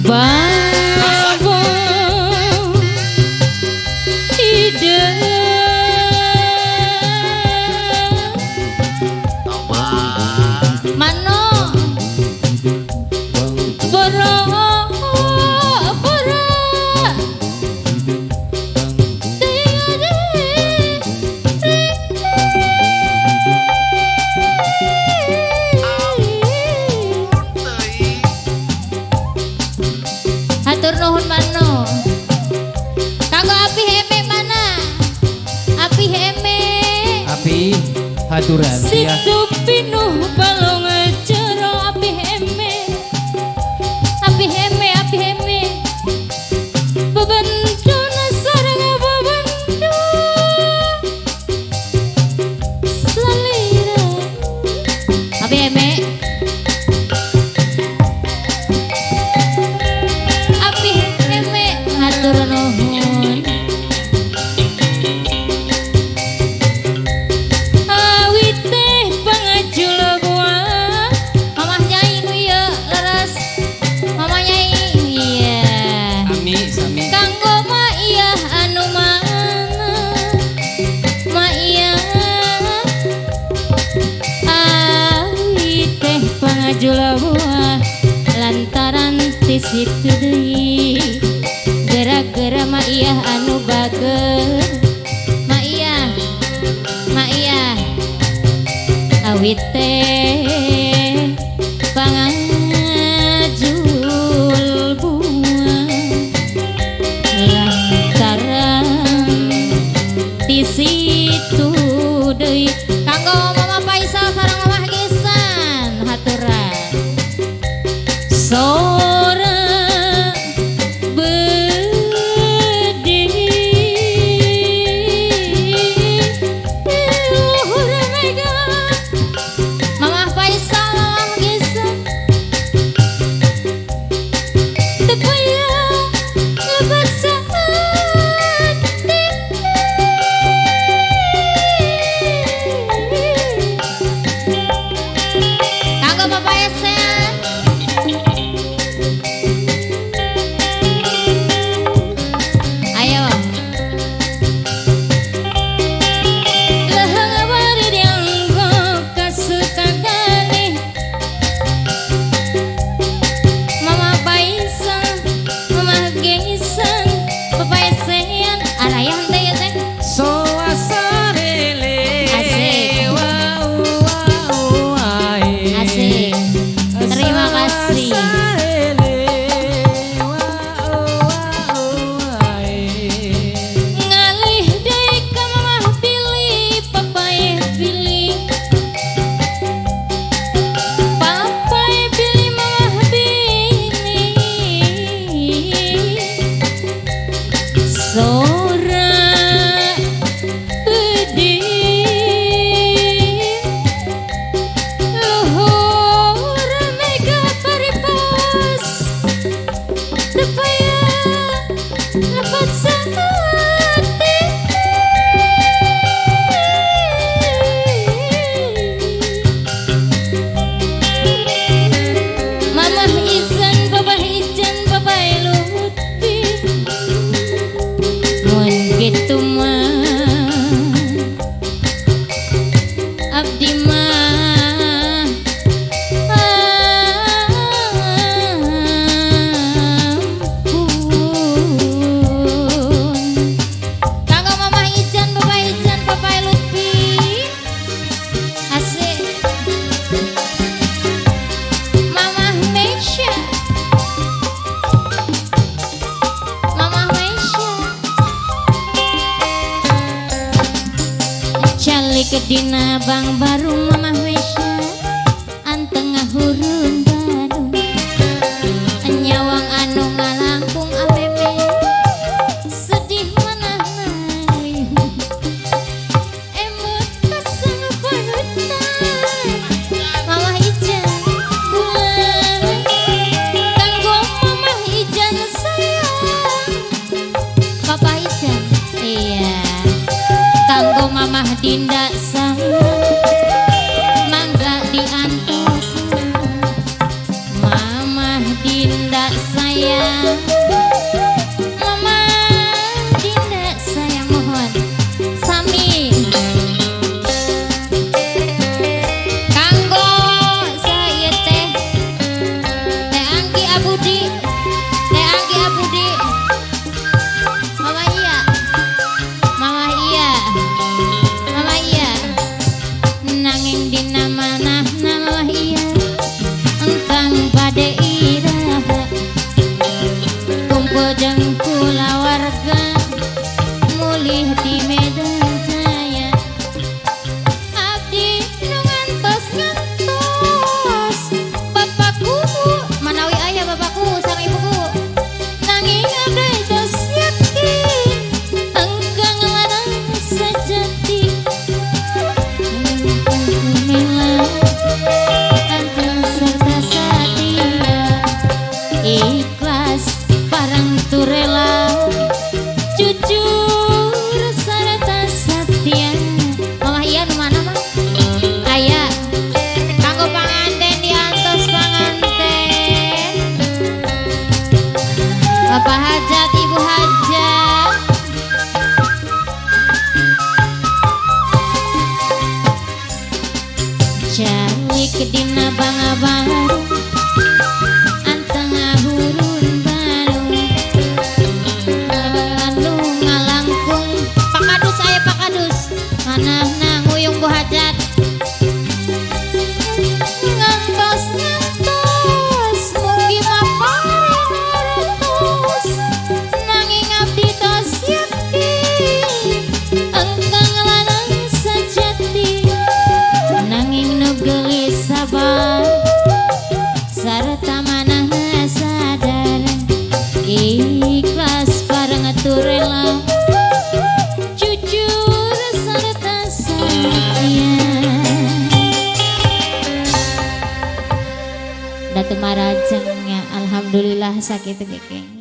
Bawa ide mano boro boro hatur nuhun mano kanggo api heme mana api heme api haturan ya situ pinuh balong jero api heme api heme api heme bebendu sareng bebendu salira api heme api heme hatur nuhun awit teh pangajul buah mamah nyai nu ieu leres mamah nyai iya Ami sami kanggo ma iya anu mana ma iya awit teh pangajul buah lantaran ti situ deui gara-gara ma iya anu bager ma iya awit teh pangajul buah lantaran di situ deui kanggo Mama Faisal sareng Mama Gisan haturan sora bedi luhur mega Mama Faisal Mama Gisan tepaya lebat sehati kanggo Bapak Esen ayo leheng bari dianggo kasukagani Mama Faisal Mama Gisan Bapak Esen arayan teh ya teh suasana Asik. wow wow ai asik terima kasih ngalih deui ka Mamah pilih papaye pilih Mamah pilih sora bedi luhur mega paripos tepaya lepat sehati Mamah Izan Bapak Ijan Bapak Lutfi mun kitu mah abdi mah ampun kanggo Mamah Ijan Bapak Lutfi asik Mamah Mesya Mamah Mesya calik dina bang baru Mamah Mesya anteng ngahurun Bandung nyawang anu ngalangkung ameme sedih manah nanging emut pasang panutan Mamah Ijan bulan kanggo Mamah Ijan sayang Papa Ijan iya kanggo Mamah Dinda sayang sayang. Mama Dinda sayang mohon sami kanggo saya teh Anggi Abudi, teh Anggi Abudi. Mama iya, mama iya, mama iya. Nanging dina manah mama iya engkang bade iraha kumpul jeung kulawarga mulih di Medan Jaya. Abdi nu ngantos bapakku manawi aya bapakku sang ibuku nanging abdi tos yakin engkang larang sejati. Ikhlas parang turela jujur sarta satya. Mama iya nu mana mah aya kanggo panganten diantos panganten Bapak Hajat Ibu Hajat. Calik dina banga-banga nguyung Bu Hajat ngantos mugi maparetos nanging abdi tos yakin engkang lanang sejati. Nanging nu gelis sabar sarta manah sadar ikhlas parang turela jujur sarta Datu marajengnya alhamdulillah sakit geng.